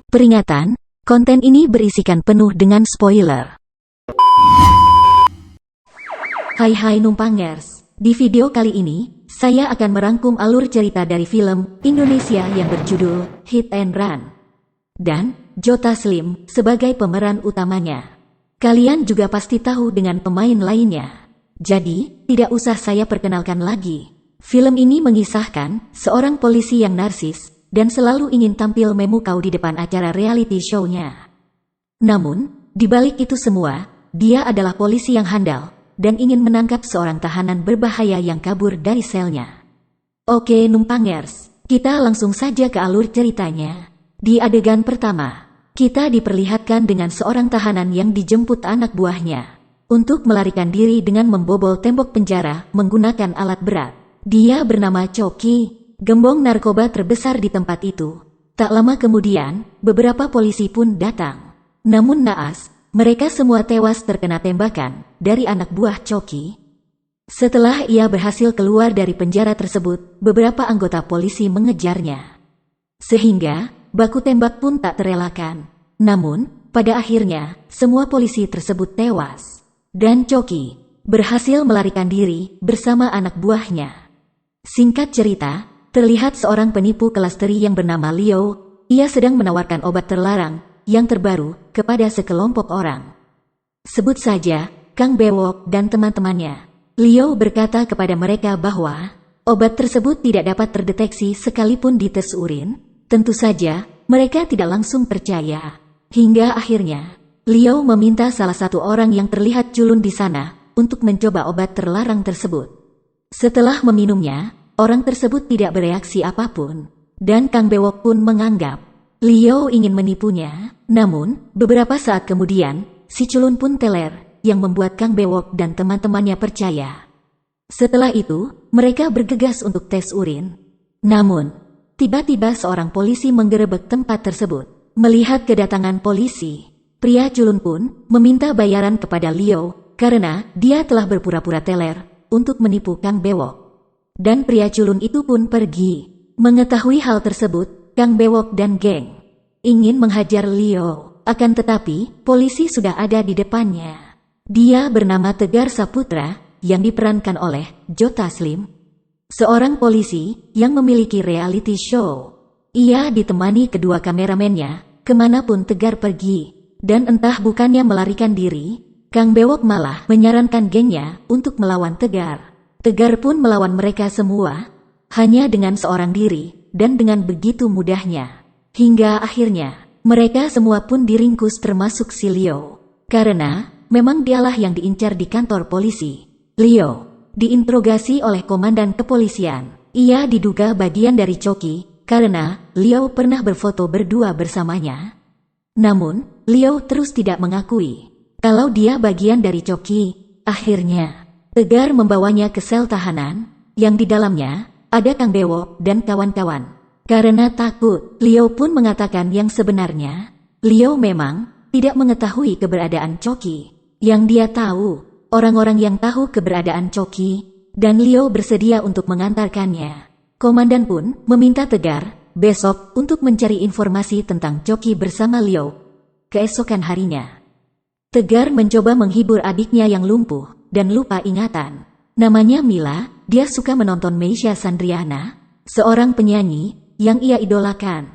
Peringatan, konten ini berisikan penuh dengan spoiler. Hai Numpangers, di video kali ini, saya akan merangkum alur cerita dari film Indonesia yang berjudul Hit and Run. Dan, Joe Taslim sebagai pemeran utamanya. Kalian juga pasti tahu dengan pemain lainnya. Jadi, tidak usah saya perkenalkan lagi. Film ini mengisahkan seorang polisi yang narsis dan selalu ingin tampil memukau di depan acara reality show-nya. Namun, di balik itu semua, dia adalah polisi yang handal dan ingin menangkap seorang tahanan berbahaya yang kabur dari selnya. Oke Numpangers, kita langsung saja ke alur ceritanya. Di adegan pertama, kita diperlihatkan dengan seorang tahanan yang dijemput anak buahnya untuk melarikan diri dengan membobol tembok penjara menggunakan alat berat. Dia bernama Coki, gembong narkoba terbesar di tempat itu. Tak lama kemudian, beberapa polisi pun datang. Namun naas, mereka semua tewas terkena tembakan dari anak buah Coki. Setelah ia berhasil keluar dari penjara tersebut, beberapa anggota polisi mengejarnya. Sehingga, baku tembak pun tak terelakkan. Namun, pada akhirnya, semua polisi tersebut tewas. Dan Coki berhasil melarikan diri bersama anak buahnya. Singkat cerita, terlihat seorang penipu kelas teri yang bernama Leo. Ia sedang menawarkan obat terlarang yang terbaru kepada sekelompok orang. Sebut saja Kang Bewok dan teman-temannya. Leo berkata kepada mereka bahwa obat tersebut tidak dapat terdeteksi sekalipun di tes urin. Tentu saja, mereka tidak langsung percaya. Hingga akhirnya, Leo meminta salah satu orang yang terlihat culun di sana untuk mencoba obat terlarang tersebut. Setelah meminumnya, orang tersebut tidak bereaksi apapun, dan Kang Bewok pun menganggap Leo ingin menipunya. Namun, beberapa saat kemudian, si culun pun teler, yang membuat Kang Bewok dan teman-temannya percaya. Setelah itu, mereka bergegas untuk tes urin. Namun, tiba-tiba seorang polisi menggerebek tempat tersebut. Melihat kedatangan polisi, pria culun pun meminta bayaran kepada Leo karena dia telah berpura-pura teler untuk menipu Kang Bewok. Dan pria culun itu pun pergi. Mengetahui hal tersebut, Kang Bewok dan geng ingin menghajar Leo. Akan tetapi, polisi sudah ada di depannya. Dia bernama Tegar Saputra, yang diperankan oleh Joe Taslim, seorang polisi yang memiliki reality show. Ia ditemani kedua kameramennya, kemanapun Tegar pergi. Dan entah bukannya melarikan diri, Kang Bewok malah menyarankan gengnya untuk melawan Tegar. Tegar pun melawan mereka semua, hanya dengan seorang diri, dan dengan begitu mudahnya. Hingga akhirnya, mereka semua pun diringkus termasuk si Leo. Karena, memang dialah yang diincar di kantor polisi. Leo diinterogasi oleh komandan kepolisian. Ia diduga bagian dari Coki, karena Leo pernah berfoto berdua bersamanya. Namun, Leo terus tidak mengakui kalau dia bagian dari Coki. Akhirnya, Tegar membawanya ke sel tahanan, yang di dalamnya ada Kang Bewok dan kawan-kawan. Karena takut, Leo pun mengatakan yang sebenarnya. Leo memang tidak mengetahui keberadaan Coki. Yang dia tahu, orang-orang yang tahu keberadaan Coki, dan Leo bersedia untuk mengantarkannya. Komandan pun meminta Tegar besok untuk mencari informasi tentang Coki bersama Leo. Keesokan harinya, Tegar mencoba menghibur adiknya yang lumpuh dan lupa ingatan. Namanya Mila, dia suka menonton Meisya Sandriana, seorang penyanyi yang ia idolakan.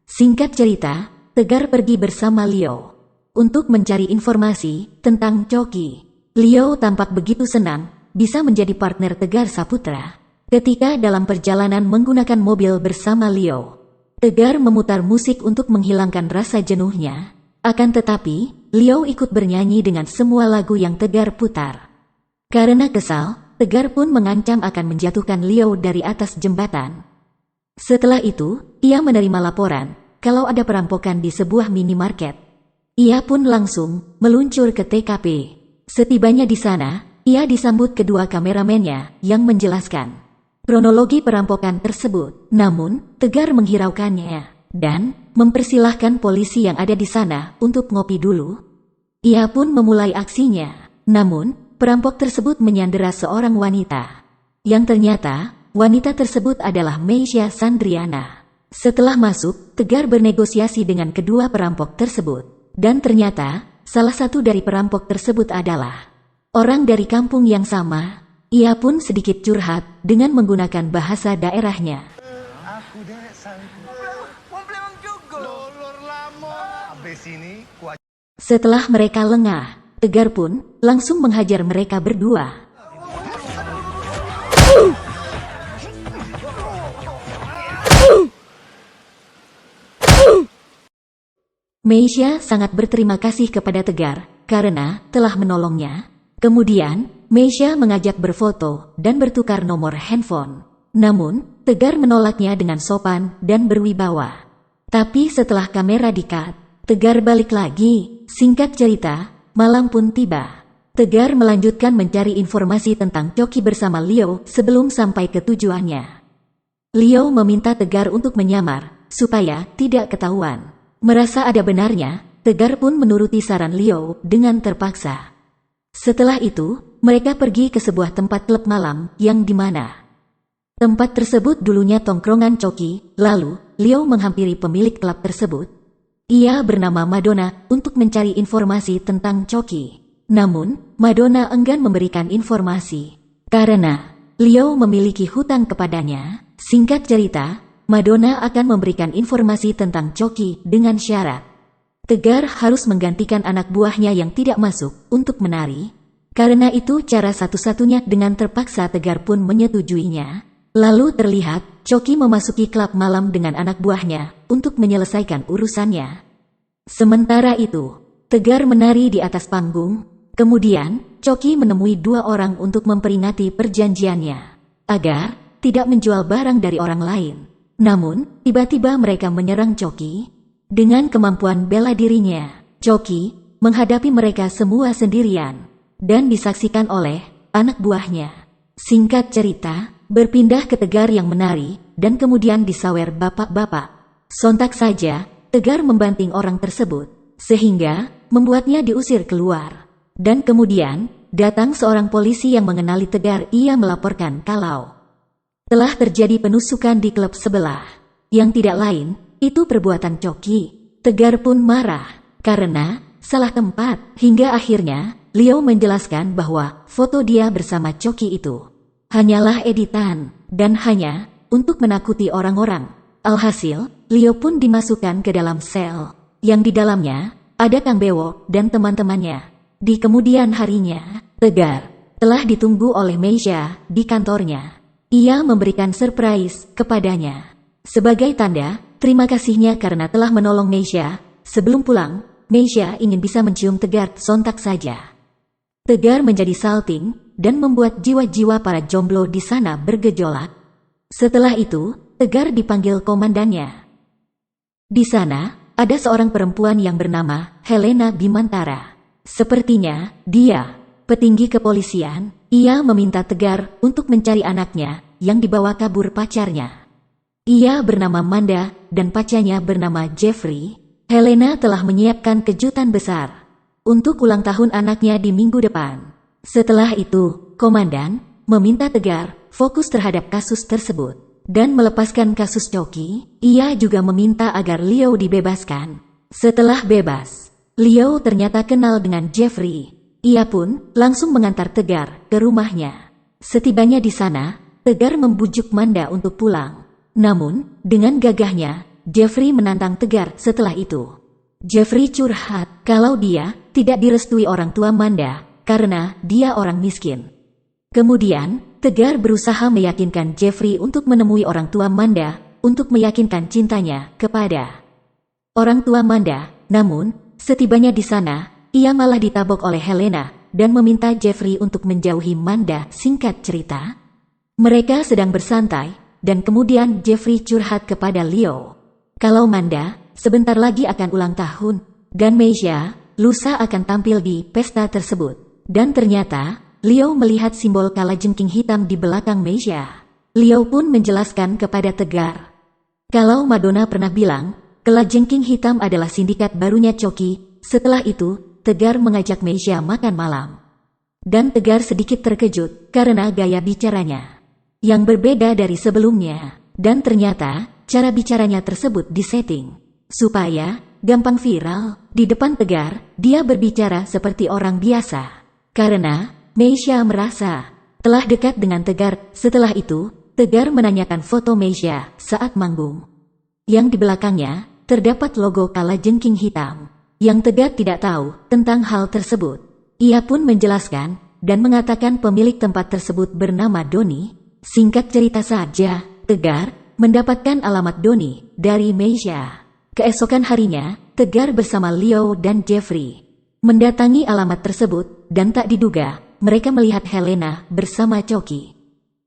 Singkat cerita, Tegar pergi bersama Leo untuk mencari informasi tentang Coki. Leo tampak begitu senang bisa menjadi partner Tegar Saputra. Ketika dalam perjalanan menggunakan mobil bersama Leo, Tegar memutar musik untuk menghilangkan rasa jenuhnya. Akan tetapi, Leo ikut bernyanyi dengan semua lagu yang Tegar putar. Karena kesal, Tegar pun mengancam akan menjatuhkan Leo dari atas jembatan. Setelah itu, ia menerima laporan kalau ada perampokan di sebuah minimarket. Ia pun langsung meluncur ke TKP. Setibanya di sana, ia disambut kedua kameramennya yang menjelaskan kronologi perampokan tersebut. Namun, Tegar menghiraukannya dan mempersilahkan polisi yang ada di sana untuk ngopi dulu. Ia pun memulai aksinya. Namun, perampok tersebut menyandera seorang wanita. Yang ternyata, wanita tersebut adalah Meisya Sandriana. Setelah masuk, Tegar bernegosiasi dengan kedua perampok tersebut. Dan ternyata, salah satu dari perampok tersebut adalah orang dari kampung yang sama. Ia pun sedikit curhat dengan menggunakan bahasa daerahnya. Aku dek Setelah mereka lengah, Tegar pun langsung menghajar mereka berdua. Meisha sangat berterima kasih kepada Tegar karena telah menolongnya. Kemudian, Meisha mengajak berfoto dan bertukar nomor handphone. Namun, Tegar menolaknya dengan sopan dan berwibawa. Tapi setelah kamera di-cut, Tegar balik lagi. Singkat cerita, malam pun tiba. Tegar melanjutkan mencari informasi tentang Choki bersama Leo sebelum sampai ke tujuannya. Leo meminta Tegar untuk menyamar, supaya tidak ketahuan. Merasa ada benarnya, Tegar pun menuruti saran Leo dengan terpaksa. Setelah itu, mereka pergi ke sebuah tempat klub malam yang dimana tempat tersebut dulunya tongkrongan Choki. Lalu, Leo menghampiri pemilik klub tersebut. Ia bernama Madonna untuk mencari informasi tentang Choki. Namun, Madonna enggan memberikan informasi karena Leo memiliki hutang kepadanya. Singkat cerita, Madonna akan memberikan informasi tentang Choki dengan syarat Tegar harus menggantikan anak buahnya yang tidak masuk untuk menari. Karena itu cara satu-satunya. Dengan terpaksa Tegar pun menyetujuinya. Lalu terlihat Choki memasuki klub malam dengan anak buahnya untuk menyelesaikan urusannya. Sementara itu, Tegar menari di atas panggung. Kemudian, Choki menemui dua orang untuk memperingati perjanjiannya agar tidak menjual barang dari orang lain. Namun, tiba-tiba mereka menyerang Choki. Dengan kemampuan bela dirinya, Choki menghadapi mereka semua sendirian dan disaksikan oleh anak buahnya. Singkat cerita, berpindah ke Tegar yang menari dan kemudian disawer bapak-bapak. Sontak saja, Tegar membanting orang tersebut sehingga membuatnya diusir keluar. Dan kemudian, datang seorang polisi yang mengenali Tegar. Ia melaporkan kalau telah terjadi penusukan di klub sebelah. Yang tidak lain, itu perbuatan Choki. Tegar pun marah karena salah tempat. Hingga akhirnya, Leo menjelaskan bahwa foto dia bersama Choki itu hanyalah editan dan hanya untuk menakuti orang-orang. Alhasil, Leo pun dimasukkan ke dalam sel yang di dalamnya ada Kang Bewo dan teman-temannya. Di kemudian harinya, Tegar telah ditunggu oleh Meisha di kantornya. Ia memberikan surprise kepadanya. Sebagai tanda terima kasihnya karena telah menolong Meisha. Sebelum pulang, Meisha ingin bisa mencium Tegar sontak saja. Tegar menjadi salting dan membuat jiwa-jiwa para jomblo di sana bergejolak. Setelah itu, Tegar dipanggil komandannya. Di sana, ada seorang perempuan yang bernama Helena Bimantara. Sepertinya, dia petinggi kepolisian. Ia meminta Tegar untuk mencari anaknya yang dibawa kabur pacarnya. Ia bernama Manda dan pacarnya bernama Jeffrey. Helena telah menyiapkan kejutan besar untuk ulang tahun anaknya di minggu depan. Setelah itu, komandan meminta Tegar fokus terhadap kasus tersebut dan melepaskan kasus Choki. Ia juga meminta agar Leo dibebaskan. Setelah bebas, Leo ternyata kenal dengan Jeffrey. Ia pun langsung mengantar Tegar ke rumahnya. Setibanya di sana, Tegar membujuk Manda untuk pulang. Namun, dengan gagahnya, Jeffrey menantang Tegar. Setelah itu, Jeffrey curhat kalau dia tidak direstui orang tua Manda karena dia orang miskin. Kemudian, Tegar berusaha meyakinkan Jeffrey untuk menemui orang tua Manda untuk meyakinkan cintanya kepada orang tua Manda. Namun, setibanya di sana, ia malah ditabok oleh Helena dan meminta Jeffrey untuk menjauhi Manda. Singkat cerita, mereka sedang bersantai dan kemudian Jeffrey curhat kepada Leo kalau Manda sebentar lagi akan ulang tahun dan Meisha lusa akan tampil di pesta tersebut. Dan ternyata Leo melihat simbol kalajengking hitam di belakang Meisha. Leo pun menjelaskan kepada Tegar kalau Madonna pernah bilang kalajengking hitam adalah sindikat barunya Choki. Setelah itu, Tegar mengajak Meisha makan malam. Dan Tegar sedikit terkejut karena gaya bicaranya yang berbeda dari sebelumnya. Dan ternyata, cara bicaranya tersebut disetting supaya gampang viral. Di depan Tegar, dia berbicara seperti orang biasa. Karena Meisha merasa telah dekat dengan Tegar. Setelah itu, Tegar menanyakan foto Meisha saat manggung. Yang di belakangnya terdapat logo kalajengking hitam. Yang Tegar tidak tahu tentang hal tersebut. Ia pun menjelaskan dan mengatakan pemilik tempat tersebut bernama Doni. Singkat cerita saja, Tegar mendapatkan alamat Doni dari Meisha. Keesokan harinya, Tegar bersama Leo dan Jeffrey mendatangi alamat tersebut dan tak diduga mereka melihat Helena bersama Choki.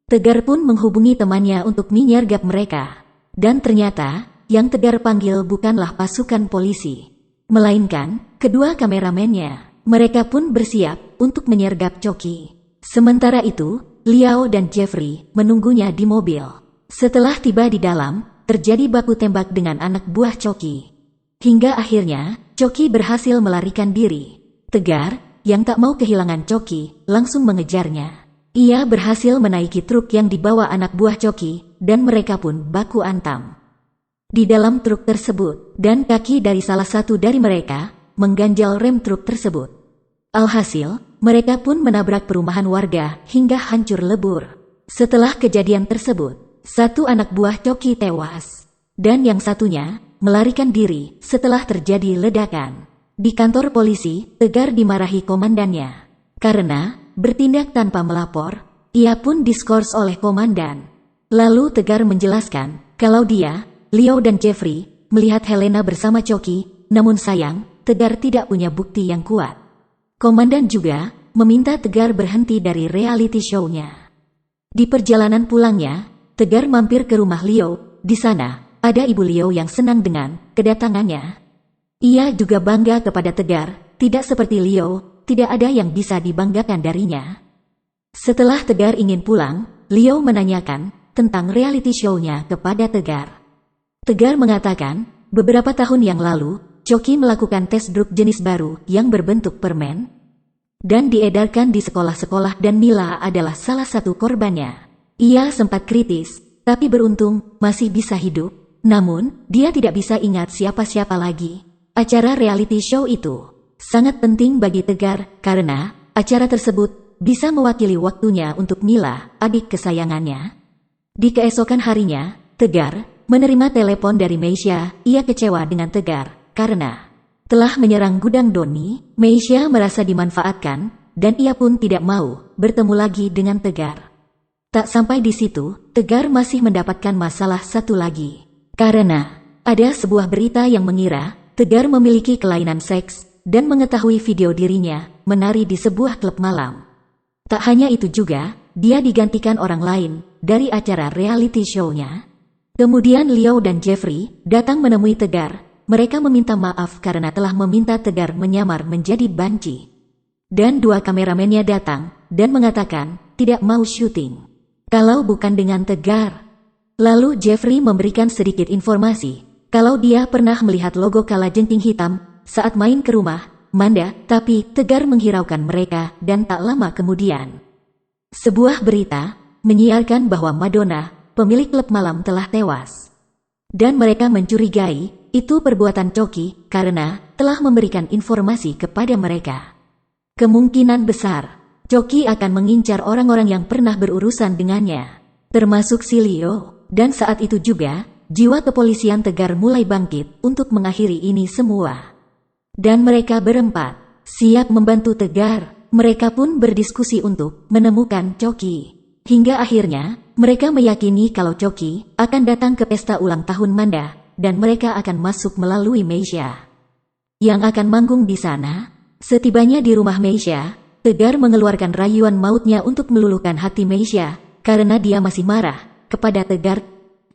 Tegar pun menghubungi temannya untuk menyergap mereka. Dan ternyata yang Tegar panggil bukanlah pasukan polisi, melainkan kedua kameramennya. Mereka pun bersiap untuk menyergap Choki. Sementara itu, Leo dan Jeffrey menunggunya di mobil. Setelah tiba di dalam, terjadi baku tembak dengan anak buah Choki. Hingga akhirnya, Choki berhasil melarikan diri. Tegar, yang tak mau kehilangan Choki, langsung mengejarnya. Ia berhasil menaiki truk yang dibawa anak buah Choki, dan mereka pun baku antam di dalam truk tersebut, dan kaki dari salah satu dari mereka mengganjal rem truk tersebut. Alhasil, mereka pun menabrak perumahan warga hingga hancur lebur. Setelah kejadian tersebut, satu anak buah Choki tewas, dan yang satunya melarikan diri setelah terjadi ledakan. Di kantor polisi, Tegar dimarahi komandannya karena bertindak tanpa melapor. Ia pun diskors oleh komandan. Lalu Tegar menjelaskan kalau dia, Leo dan Jeffrey melihat Helena bersama Choki, namun sayang, Tegar tidak punya bukti yang kuat. Komandan juga meminta Tegar berhenti dari reality show-nya. Di perjalanan pulangnya, Tegar mampir ke rumah Leo. Di sana, ada ibu Leo yang senang dengan kedatangannya. Ia juga bangga kepada Tegar. Tidak seperti Leo, tidak ada yang bisa dibanggakan darinya. Setelah Tegar ingin pulang, Leo menanyakan tentang reality show-nya kepada Tegar. Tegar mengatakan, beberapa tahun yang lalu, Choki melakukan tes drug jenis baru yang berbentuk permen dan diedarkan di sekolah-sekolah dan Mila adalah salah satu korbannya. Ia sempat kritis, tapi beruntung masih bisa hidup. Namun, dia tidak bisa ingat siapa-siapa lagi. Acara reality show itu sangat penting bagi Tegar karena acara tersebut bisa mewakili waktunya untuk Mila, adik kesayangannya. Di keesokan harinya, Tegar menerima telepon dari Meisha. Ia kecewa dengan Tegar karena telah menyerang gudang Doni. Meisha merasa dimanfaatkan dan ia pun tidak mau bertemu lagi dengan Tegar. Tak sampai di situ, Tegar masih mendapatkan masalah satu lagi. Karena ada sebuah berita yang mengira Tegar memiliki kelainan seks dan mengetahui video dirinya menari di sebuah klub malam. Tak hanya itu juga, dia digantikan orang lain dari acara reality show-nya. Kemudian Leo dan Jeffrey datang menemui Tegar. Mereka meminta maaf karena telah meminta Tegar menyamar menjadi banci. Dan dua kameramennya datang dan mengatakan tidak mau syuting kalau bukan dengan Tegar. Lalu Jeffrey memberikan sedikit informasi kalau dia pernah melihat logo kalajengking hitam saat main ke rumah Manda, tapi Tegar menghiraukan mereka dan tak lama kemudian sebuah berita menyiarkan bahwa Madonna, pemilik klub malam, telah tewas. Dan mereka mencurigai itu perbuatan Choki karena telah memberikan informasi kepada mereka. Kemungkinan besar Choki akan mengincar orang-orang yang pernah berurusan dengannya, termasuk si Leo. Dan saat itu juga, jiwa kepolisian Tegar mulai bangkit untuk mengakhiri ini semua. Dan mereka berempat siap membantu Tegar. Mereka pun berdiskusi untuk menemukan Choki. Hingga akhirnya, mereka meyakini kalau Choki akan datang ke pesta ulang tahun Manda, dan mereka akan masuk melalui Meisha yang akan manggung di sana. Setibanya di rumah Meisha, Tegar mengeluarkan rayuan mautnya untuk meluluhkan hati Meisha karena dia masih marah kepada Tegar.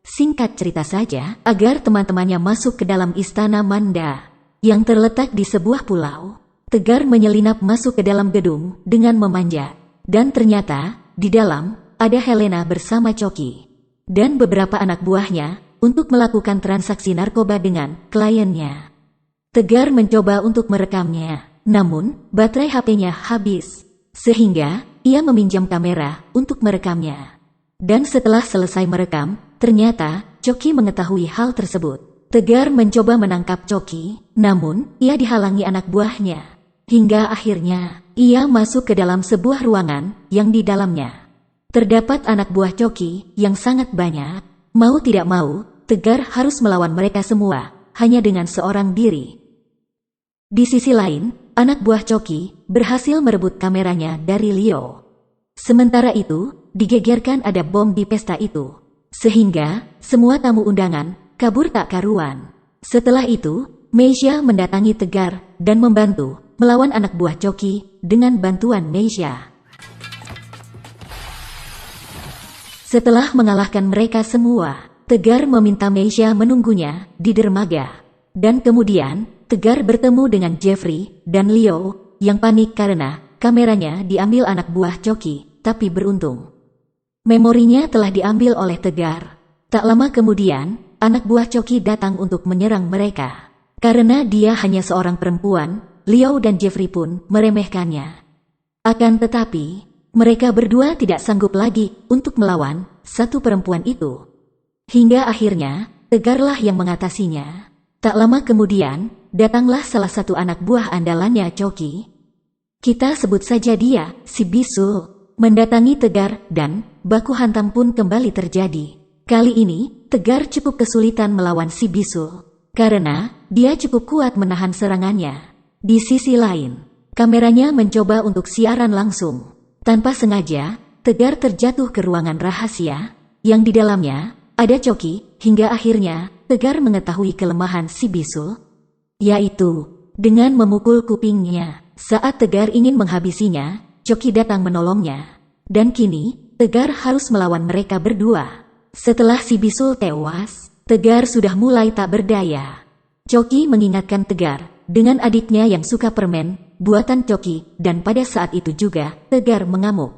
Singkat cerita saja, agar teman-temannya masuk ke dalam istana Manda yang terletak di sebuah pulau. Tegar menyelinap masuk ke dalam gedung dengan memanjat, dan ternyata di dalam ada Helena bersama Choki dan beberapa anak buahnya untuk melakukan transaksi narkoba dengan kliennya. Tegar mencoba untuk merekamnya, namun baterai HP-nya habis, sehingga ia meminjam kamera untuk merekamnya. Dan setelah selesai merekam, ternyata Choki mengetahui hal tersebut. Tegar mencoba menangkap Choki, namun ia dihalangi anak buahnya. Hingga akhirnya, ia masuk ke dalam sebuah ruangan yang di dalamnya terdapat anak buah Choki yang sangat banyak. Mau tidak mau, Tegar harus melawan mereka semua, hanya dengan seorang diri. Di sisi lain, anak buah Choki berhasil merebut kameranya dari Leo. Sementara itu, digegerkan ada bom di pesta itu, sehingga semua tamu undangan kabur tak karuan. Setelah itu, Meisha mendatangi Tegar dan membantu melawan anak buah Choki dengan bantuan Meisha. Setelah mengalahkan mereka semua, Tegar meminta Meisha menunggunya di dermaga. Dan kemudian, Tegar bertemu dengan Jeffrey dan Leo yang panik karena kameranya diambil anak buah Choki, tapi beruntung memorinya telah diambil oleh Tegar. Tak lama kemudian, anak buah Choki datang untuk menyerang mereka. Karena dia hanya seorang perempuan, Leo dan Jeffrey pun meremehkannya. Akan tetapi, mereka berdua tidak sanggup lagi untuk melawan satu perempuan itu. Hingga akhirnya, Tegarlah yang mengatasinya. Tak lama kemudian, datanglah salah satu anak buah andalannya Choki. Kita sebut saja dia, si Bisul, mendatangi Tegar dan baku hantam pun kembali terjadi. Kali ini, Tegar cukup kesulitan melawan si Bisul, karena dia cukup kuat menahan serangannya. Di sisi lain, kameranya mencoba untuk siaran langsung. Tanpa sengaja, Tegar terjatuh ke ruangan rahasia, yang di dalamnya ada Choki, hingga akhirnya Tegar mengetahui kelemahan si Bisul, yaitu dengan memukul kupingnya. Saat Tegar ingin menghabisinya, Choki datang menolongnya. Dan kini, Tegar harus melawan mereka berdua. Setelah si Bisul tewas, Tegar sudah mulai tak berdaya. Choki mengingatkan Tegar dengan adiknya yang suka permen buatan Choki, dan pada saat itu juga Tegar mengamuk.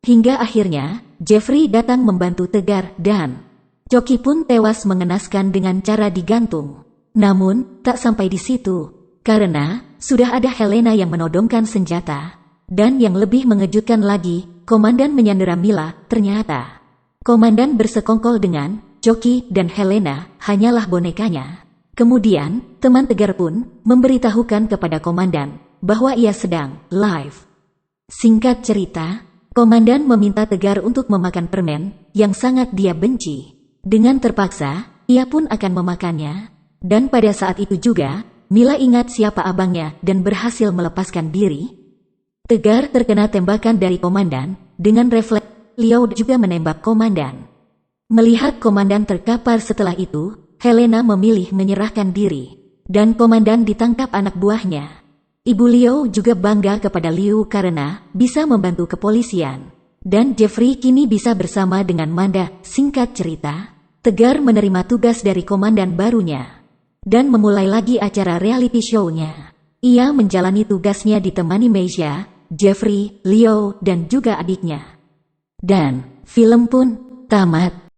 Hingga akhirnya, Jeffrey datang membantu Tegar dan Choki pun tewas mengenaskan dengan cara digantung. Namun, tak sampai di situ, karena sudah ada Helena yang menodongkan senjata. Dan yang lebih mengejutkan lagi, komandan menyandera Mila. Ternyata komandan bersekongkol dengan Choki dan Helena hanyalah bonekanya. Kemudian, teman Tegar pun memberitahukan kepada komandan bahwa ia sedang live. Singkat cerita, komandan meminta Tegar untuk memakan permen yang sangat dia benci. Dengan terpaksa, ia pun akan memakannya. Dan pada saat itu juga, Mila ingat siapa abangnya dan berhasil melepaskan diri. Tegar terkena tembakan dari komandan. Dengan refleks, Leo juga menembak komandan. Melihat komandan terkapar setelah itu, Helena memilih menyerahkan diri. Dan komandan ditangkap anak buahnya. Ibu Leo juga bangga kepada Liu karena bisa membantu kepolisian. Dan Jeffrey kini bisa bersama dengan Manda. Singkat cerita, Tegar menerima tugas dari komandan barunya. Dan memulai lagi acara reality show-nya. Ia menjalani tugasnya ditemani Meisha, Jeffrey, Leo, dan juga adiknya. Dan film pun tamat.